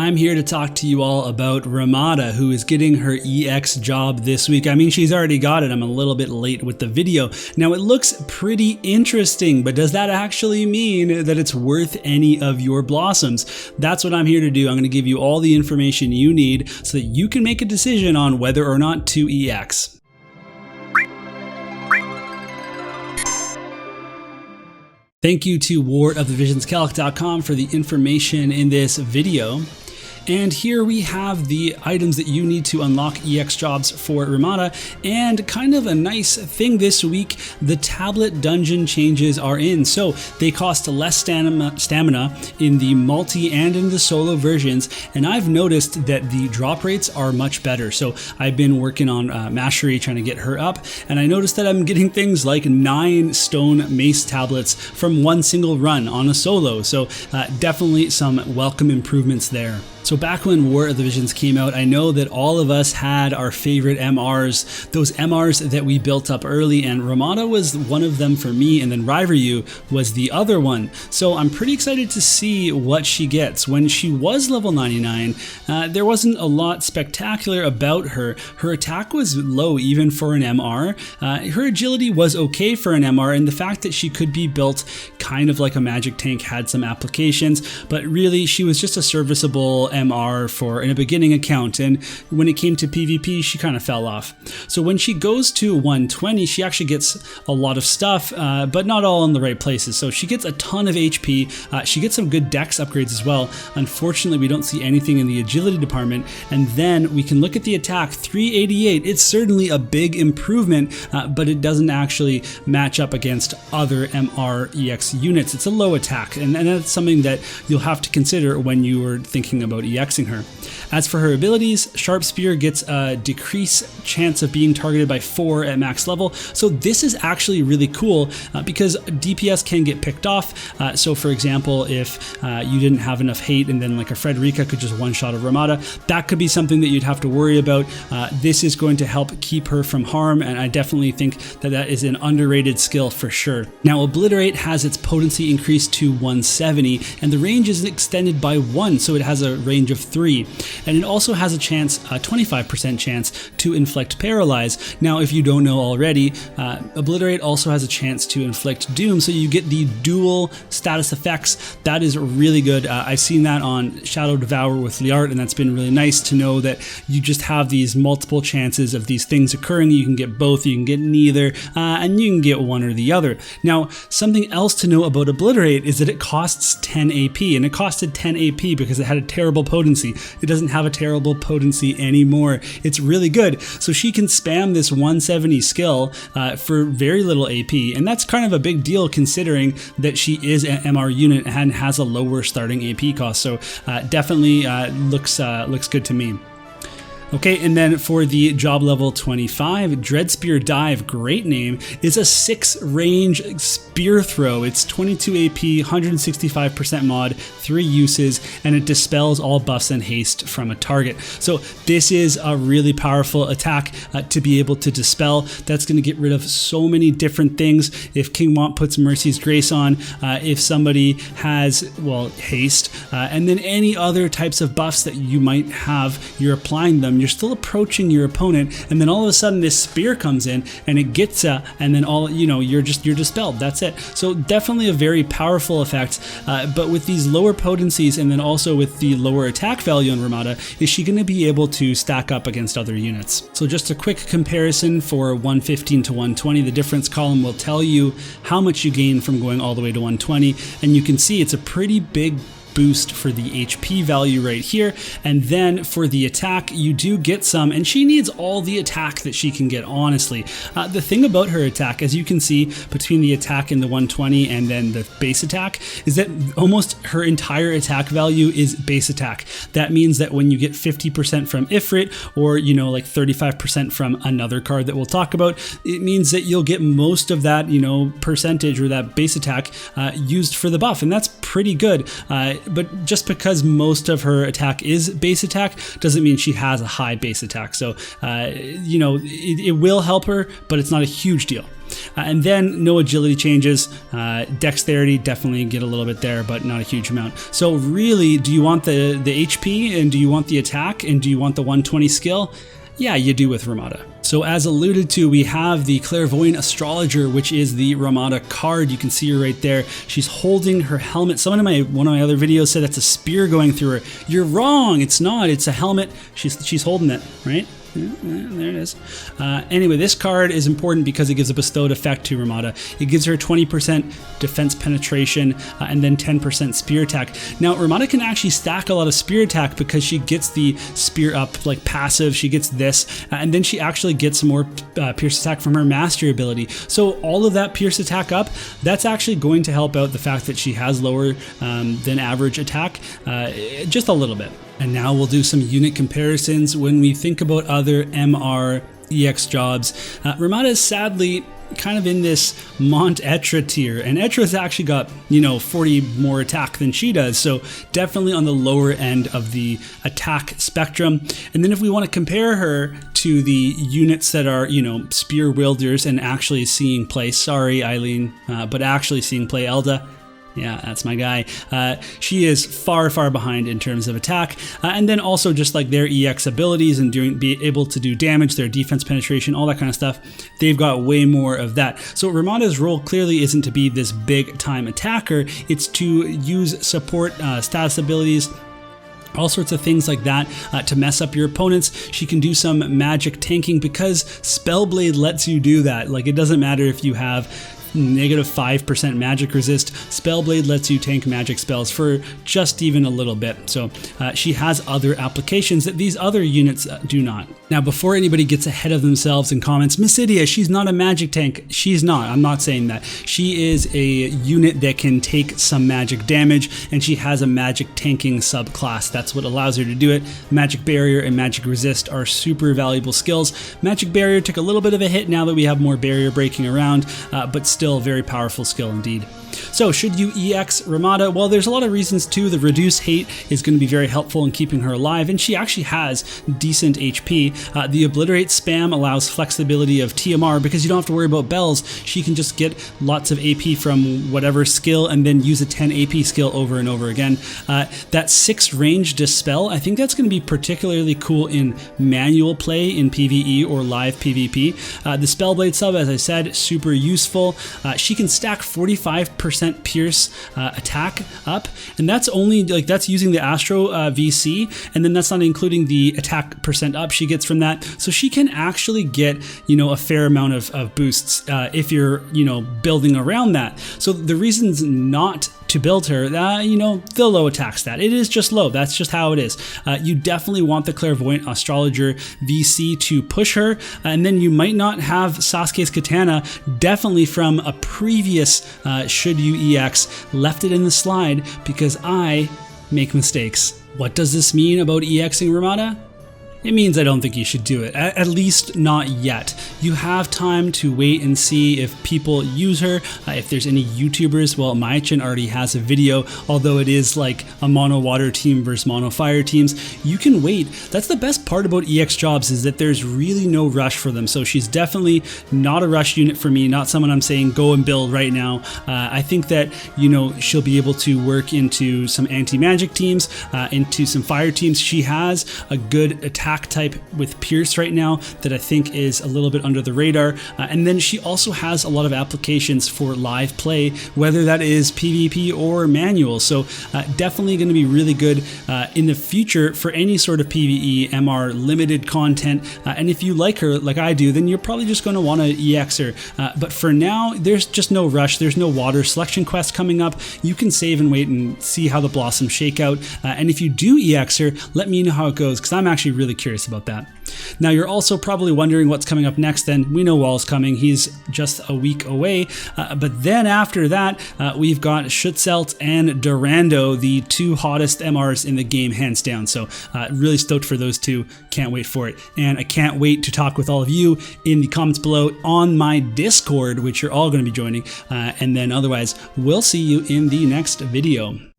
I'm here to talk to you all about Ramada, who is getting her EX job this week. I mean, she's already got it. I'm a little bit late with the video. Now, it looks pretty interesting, but does that actually mean that it's worth any of your blossoms? That's what I'm here to do. I'm going to give you all the information you need so that you can make a decision on whether or not to EX. Thank you to warofthevisionscalc.com for the information in this video. And here we have the items that you need to unlock EX jobs for Ramada. And kind of a nice thing this week, the tablet dungeon changes are in. So they cost less stamina in the multi and in the solo versions. And I've noticed that the drop rates are much better. So I've been working on Mastery, trying to get her up. And I noticed that I'm getting things like 9 stone mace tablets from one single run on a solo. So definitely some welcome improvements there. So back when War of the Visions came out, I know that all of us had our favorite MRs, those MRs that we built up early, and Ramada was one of them for me, and then Ryu was the other one. So I'm pretty excited to see what she gets. When she was level 99, there wasn't a lot spectacular about her. Her attack was low even for an MR. Her agility was okay for an MR, and the fact that she could be built kind of like a magic tank had some applications, but really she was just a serviceable MR for in a beginning account, and when it came to PvP she kind of fell off. So when she goes to 120, she actually gets a lot of stuff, but not all in the right places. So she gets a ton of HP, she gets some good dex upgrades as well. Unfortunately, we don't see anything in the agility department, and then we can look at the attack, 388. It's certainly a big improvement, but it doesn't actually match up against other MR EX units. It's a low attack, and that's something that you'll have to consider when you are thinking about EXing her. As for her abilities, Sharp Spear gets a decreased chance of being targeted by 4 at max level. So this is actually really cool because DPS can get picked off. So for example, if you didn't have enough hate and then like a Frederica could just one-shot a Ramada, that could be something that you'd have to worry about. This is going to help keep her from harm, and I definitely think that that is an underrated skill for sure. Now, Obliterate has its potency increased to 170, and the range is extended by 1, so it has a range of 3. And it also has a chance, a 25% chance to inflict Paralyze. Now, if you don't know already, Obliterate also has a chance to inflict Doom, so you get the dual status effects. That is really good. I've seen that on Shadow Devour with Liart, and that's been really nice to know that you just have these multiple chances of these things occurring. You can get both, you can get neither, and you can get one or the other. Now, something else to know about Obliterate is that it costs 10 AP, and it costed 10 AP because it had a terrible potency. It doesn't have a terrible potency anymore. It's really good. So she can spam this 170 skill for very little AP, and that's kind of a big deal considering that she is an MR unit and has a lower starting AP cost. So definitely looks good to me. Okay, and then for the job level 25, Dread Spear Dive, great name, is a 6 range spear throw. It's 22 AP, 165% mod, 3 uses, and it dispels all buffs and haste from a target. So this is a really powerful attack to be able to dispel. That's going to get rid of so many different things. If King Mont puts Mercy's Grace on, if somebody has, well, haste, and then any other types of buffs that you might have, you're applying them. You're still approaching your opponent, and then all of a sudden this spear comes in and it gets and then you're dispelled. That's it. So definitely a very powerful effect, but with these lower potencies and then also with the lower attack value on Ramada, is she going to be able to stack up against other units? So just a quick comparison for 115 to 120, the difference column will tell you how much you gain from going all the way to 120, and you can see it's a pretty big boost for the HP value right here. And then for the attack, you do get some, and she needs all the attack that she can get, honestly. The thing about her attack, as you can see between the attack and the 120 and then the base attack, is that almost her entire attack value is base attack. That means that when you get 50% from Ifrit, or like 35% from another card that we'll talk about, it means that you'll get most of that percentage or that base attack used for the buff, and that's pretty good. But just because most of her attack is base attack doesn't mean she has a high base attack. So, it will help her, but it's not a huge deal. And then no agility changes. Dexterity, definitely get a little bit there, but not a huge amount. So really, do you want the HP, and do you want the attack, and do you want the 120 skill? Yeah, you do with Ramada. So as alluded to, we have the Clairvoyant Astrologer, which is the Ramada card. You can see her right there. She's holding her helmet. Someone in one of my other videos said that's a spear going through her. You're wrong. It's not. It's a helmet. She's holding it, right? Yeah, there it is. Anyway, this card is important because it gives a bestowed effect to Ramada. It gives her 20% defense penetration and then 10% spear attack. Now, Ramada can actually stack a lot of spear attack because she gets the spear up like passive. She gets this, and then she actually gets more pierce attack from her mastery ability. So all of that pierce attack up, that's actually going to help out the fact that she has lower than average attack, just a little bit. And now we'll do some unit comparisons when we think about other MR EX jobs. Ramada is sadly kind of in this Mont Etra tier, and Etra's actually got, 40 more attack than she does, so definitely on the lower end of the attack spectrum. And then if we want to compare her to the units that are, spear wielders and actually seeing play, sorry Eileen, but actually seeing play, Elda. Yeah, that's my guy. She is far, far behind in terms of attack. And then also just like their EX abilities and be able to do damage, their defense penetration, all that kind of stuff, they've got way more of that. So Ramada's role clearly isn't to be this big time attacker. It's to use support status abilities, all sorts of things like that to mess up your opponents. She can do some magic tanking because Spellblade lets you do that. Like, it doesn't matter if you have -5% magic resist. Spellblade lets you tank magic spells for just even a little bit. So she has other applications that these other units do not. Now, before anybody gets ahead of themselves in comments, Mysidia, she's not a magic tank. She's not. I'm not saying that. She is a unit that can take some magic damage, and she has a magic tanking subclass. That's what allows her to do it. Magic Barrier and Magic Resist are super valuable skills. Magic Barrier took a little bit of a hit now that we have more barrier breaking around, but still a very powerful skill indeed. So should you EX Ramada? Well, there's a lot of reasons too. The Reduce Hate is going to be very helpful in keeping her alive, and she actually has decent HP. The Obliterate spam allows flexibility of TMR because you don't have to worry about bells. She can just get lots of AP from whatever skill and then use a 10 AP skill over and over again. That 6 range Dispel, I think that's going to be particularly cool in manual play in PvE or live PvP. The Spellblade sub, as I said, super useful. She can stack 45% pierce attack up, and that's only that's using the Astro VC, and then that's not including the attack percent up she gets from that. So she can actually get a fair amount of boosts if you're building around that. So the reasons not to build her, the low attack stat. It is just low. That's just how it is. You definitely want the Clairvoyant Astrologer VC to push her, and then you might not have Sasuke's Katana, definitely from a previous Should You EX, left it in the slide because I make mistakes. What does this mean about EXing Ramada? It means I don't think you should do it, at least not yet. You have time to wait and see if people use her, if there's any YouTubers. Well, Miche already has a video, although it is like a mono water team versus mono fire teams. You can wait. That's the best part about EX jobs, is that there's really no rush for them. So she's definitely not a rush unit for me, not someone I'm saying go and build right now. I think that, she'll be able to work into some anti-magic teams, into some fire teams. She has a good attack type with Pierce right now that I think is a little bit under the radar, and then she also has a lot of applications for live play, whether that is PvP or manual. So definitely going to be really good in the future for any sort of PvE MR limited content, and if you like her like I do, then you're probably just going to want to EX her, but for now there's just no rush. There's no water selection quest coming up. You can save and wait and see how the blossoms shake out, and if you do EX her, let me know how it goes, because I'm actually really curious about that. Now, you're also probably wondering what's coming up next. Then we know Wall's coming. He's just a week away, but then after that we've got Schutzelt and Durando, the 2 hottest MRs in the game, hands down. So really stoked for those two. Can't wait for it, and I can't wait to talk with all of you in the comments below on my Discord, which you're all going to be joining, and then otherwise we'll see you in the next video.